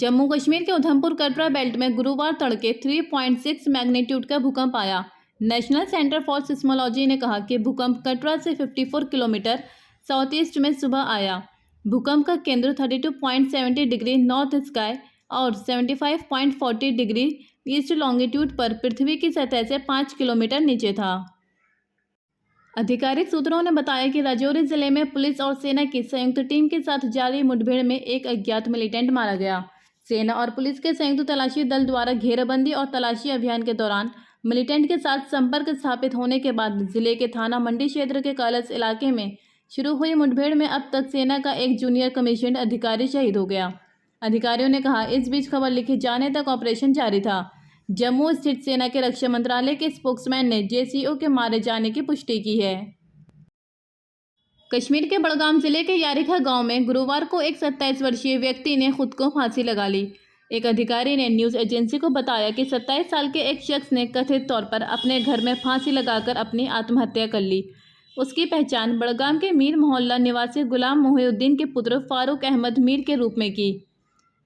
जम्मू कश्मीर के उधमपुर कटरा बेल्ट में गुरुवार तड़के 3.6 मैग्नीट्यूड का भूकंप आया। नेशनल सेंटर फॉर सिस्मोलॉजी ने कहा कि भूकंप कटरा से 54 किलोमीटर साउथ ईस्ट में सुबह आया। भूकंप का केंद्र 32.70 डिग्री नॉर्थ स्काई और 75.40 डिग्री ईस्ट लॉन्गिट्यूड पर पृथ्वी की सतह से 5 किलोमीटर नीचे था। आधिकारिक सूत्रों ने बताया कि राजौरी जिले में पुलिस और सेना की संयुक्त टीम के साथ जारी मुठभेड़ में एक अज्ञात मिलिटेंट मारा गया। सेना और पुलिस के संयुक्त तलाशी दल द्वारा घेराबंदी और तलाशी अभियान के दौरान मिलिटेंट के साथ संपर्क स्थापित होने के बाद जिले के थाना मंडी क्षेत्र के कलस इलाके में शुरू हुई मुठभेड़ में अब तक सेना का एक जूनियर कमीशन्ड अधिकारी शहीद हो गया। अधिकारियों ने कहा, इस बीच खबर लिखे जाने तक ऑपरेशन जारी था। जम्मू स्थित सेना के रक्षा मंत्रालय के स्पोक्समैन ने जेसीओ के मारे जाने की पुष्टि की है। कश्मीर के बड़गाम जिले के यारिखा गांव में गुरुवार को एक 27 वर्षीय व्यक्ति ने खुद को फांसी लगा ली। एक अधिकारी ने न्यूज़ एजेंसी को बताया कि 27 साल के एक शख्स ने कथित तौर पर अपने घर में फांसी लगाकर अपनी आत्महत्या कर ली। उसकी पहचान बड़गाम के मीर मोहल्ला निवासी गुलाम मोहिउद्दीन के पुत्र फारूक अहमद मीर के रूप में की।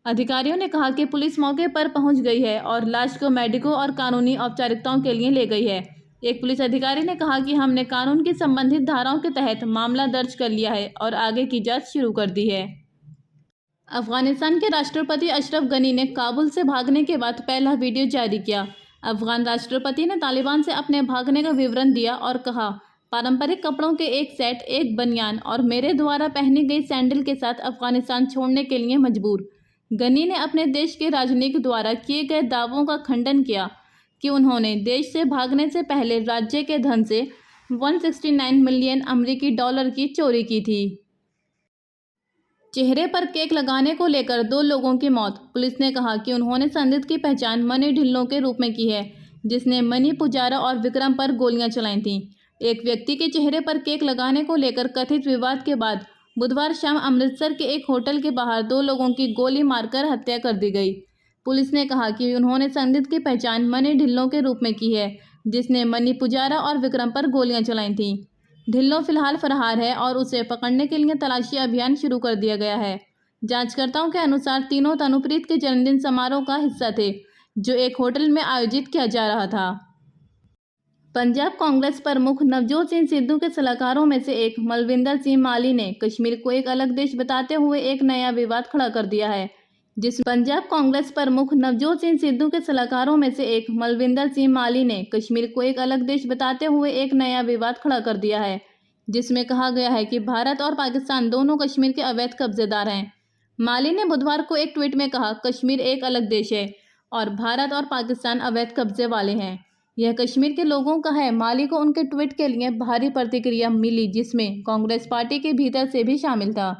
अधिकारियों ने कहा कि पुलिस मौके पर पहुंच गई है और लाश को मेडिको और कानूनी औपचारिकताओं के लिए ले गई है। एक पुलिस अधिकारी ने कहा कि हमने कानून की संबंधित धाराओं के तहत मामला दर्ज कर लिया है और आगे की जांच शुरू कर दी है। अफगानिस्तान के राष्ट्रपति अशरफ गनी ने काबुल से भागने के बाद पहला वीडियो जारी किया। अफगान राष्ट्रपति ने तालिबान से अपने भागने का विवरण दिया और कहा, पारंपरिक कपड़ों के एक सेट, एक बनियान और मेरे द्वारा पहनी गई सैंडल के साथ अफगानिस्तान छोड़ने के लिए मजबूर। गनी ने अपने देश के राजनयिक द्वारा किए गए दावों का खंडन किया कि उन्होंने देश से भागने से पहले राज्य के धन से 169 मिलियन अमेरिकी डॉलर की चोरी की थी। चेहरे पर केक लगाने को लेकर 2 लोगों की मौत। पुलिस ने कहा कि उन्होंने संदिग्ध की पहचान मनी ढिल्लों के रूप में की है, जिसने मनी पुजारा और विक्रम पर गोलियां चलाई थीं। एक व्यक्ति के चेहरे पर केक लगाने को लेकर कथित विवाद के बाद बुधवार शाम अमृतसर के एक होटल के बाहर 2 लोगों की गोली मारकर हत्या कर दी गई। पुलिस ने कहा कि उन्होंने संदिग्ध की पहचान मनी ढिल्लों के रूप में की है, जिसने मनी पुजारा और विक्रम पर गोलियां चलाई थीं। ढिल्लों फिलहाल फरार है और उसे पकड़ने के लिए तलाशी अभियान शुरू कर दिया गया है। जांचकर्ताओं के अनुसार तीनों तनुप्रीत के जन्मदिन समारोह का हिस्सा थे, जो एक होटल में आयोजित किया जा रहा था। पंजाब कांग्रेस प्रमुख नवजोत सिंह सिद्धू के सलाहकारों में से एक मलविंदर सिंह माली ने कश्मीर को एक अलग देश बताते हुए एक नया विवाद खड़ा कर दिया है। पंजाब कांग्रेस प्रमुख नवजोत सिंह सिद्धू के सलाहकारों में से एक मलविंदर सिंह माली ने कश्मीर को एक अलग देश बताते हुए एक नया विवाद खड़ा कर दिया है, जिसमें कहा गया है कि भारत और पाकिस्तान दोनों कश्मीर के अवैध कब्जेदार हैं। माली ने बुधवार को एक ट्वीट में कहा, कश्मीर एक अलग देश है और भारत और पाकिस्तान अवैध कब्जे वाले हैं। यह कश्मीर के लोगों का है। माली को उनके ट्वीट के लिए भारी प्रतिक्रिया मिली, जिसमें कांग्रेस पार्टी के भीतर से भी शामिल था।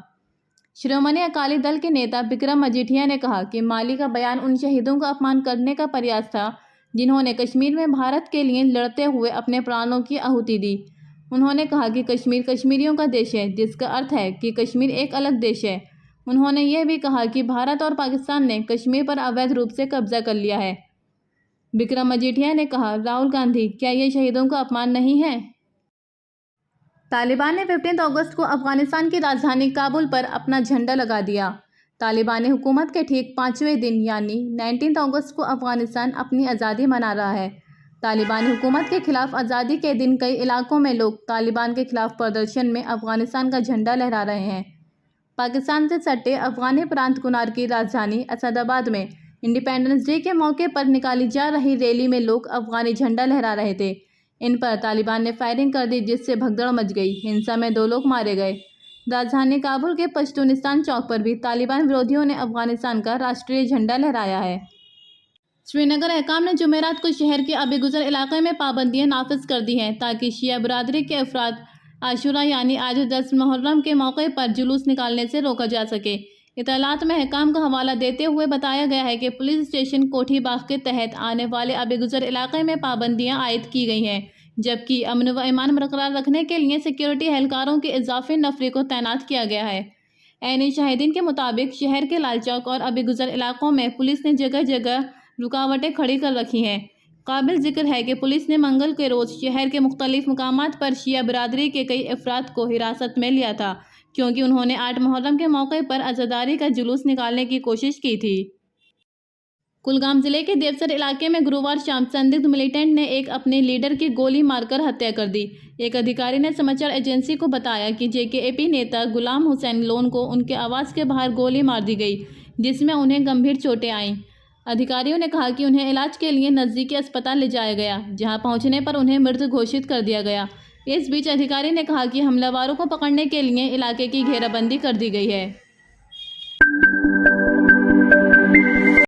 श्रोमणी अकाली दल के नेता बिक्रम मजीठिया ने कहा कि माली का बयान उन शहीदों का अपमान करने का प्रयास था, जिन्होंने कश्मीर में भारत के लिए लड़ते हुए अपने प्राणों की आहुति दी। उन्होंने कहा कि कश्मीर कश्मीरियों का देश है, जिसका अर्थ है कि कश्मीर एक अलग देश है। उन्होंने यह भी कहा कि भारत और पाकिस्तान ने कश्मीर पर अवैध रूप से कब्जा कर लिया है। बिक्रम मजीठिया ने कहा, राहुल गांधी, क्या ये शहीदों का अपमान नहीं है? तालिबान ने 15 अगस्त को अफगानिस्तान की राजधानी काबुल पर अपना झंडा लगा दिया। तालिबानी हुकूमत के ठीक 5वें दिन यानी 19 अगस्त को अफगानिस्तान अपनी आज़ादी मना रहा है। तालिबानी हुकूमत के खिलाफ आज़ादी के दिन कई इलाकों में लोग तालिबान के खिलाफ प्रदर्शन में अफगानिस्तान का झंडा लहरा रहे हैं। पाकिस्तान से सटे अफगानी प्रांत कुनार की राजधानी असदाबाद में इंडिपेंडेंस डे के मौके पर निकाली जा रही रैली में लोग अफगानी झंडा लहरा रहे थे। इन पर तालिबान ने फायरिंग कर दी, जिससे भगदड़ मच गई। हिंसा में 2 लोग मारे गए। राजधानी काबुल के पश्तूनिस्तान चौक पर भी तालिबान विरोधियों ने अफगानिस्तान का राष्ट्रीय झंडा लहराया है। श्रीनगर हकाम ने जुमेरात को शहर के अबीगुजर इलाके में पाबंदियां नाफिज कर दी हैं, ताकि शिया बिरादरी के अफराद आशुरा यानी आज 10 मुहर्रम के मौके पर जुलूस निकालने से रोका जा सके। इत्तलात में हकाम का हवाला देते हुए बताया गया है कि पुलिस स्टेशन कोठी बाग के तहत आने वाले अबीगुजर इलाके में पाबंदियां आयद की गई हैं, जबकि अमन व ईमान बरकरार रखने के लिए सिक्योरिटी एहलकारों की इजाफी नफरी को तैनात किया गया है। ऐनी शाहिदीन के मुताबिक शहर के लाल चौक और अबीगुजर इलाकों में पुलिस ने जगह जगह रुकावटें खड़ी कर रखी हैं। काबिल जिक्र है कि पुलिस ने मंगल के रोज़ शहर के मुख्तलिफ मकामात पर शिया बिरादरी के कई अफराद को हिरासत में लिया था, क्योंकि उन्होंने 8 मुहर्रम के मौके पर अज़ादारी का जुलूस निकालने की कोशिश की थी। कुलगाम जिले के देवसर इलाके में गुरुवार शाम संदिग्ध मिलिटेंट ने एक अपने लीडर की गोली मारकर हत्या कर दी। एक अधिकारी ने समाचार एजेंसी को बताया कि जेकेएपी नेता गुलाम हुसैन लोन को उनके आवास के बाहर गोली मार दी गई, जिसमें उन्हें गंभीर चोटें आईं। अधिकारियों ने कहा कि उन्हें इलाज के लिए नजदीकी अस्पताल ले जाया गया, जहां पहुंचने पर उन्हें मृत घोषित कर दिया गया। इस बीच अधिकारी ने कहा कि हमलावरों को पकड़ने के लिए इलाके की घेराबंदी कर दी गई है।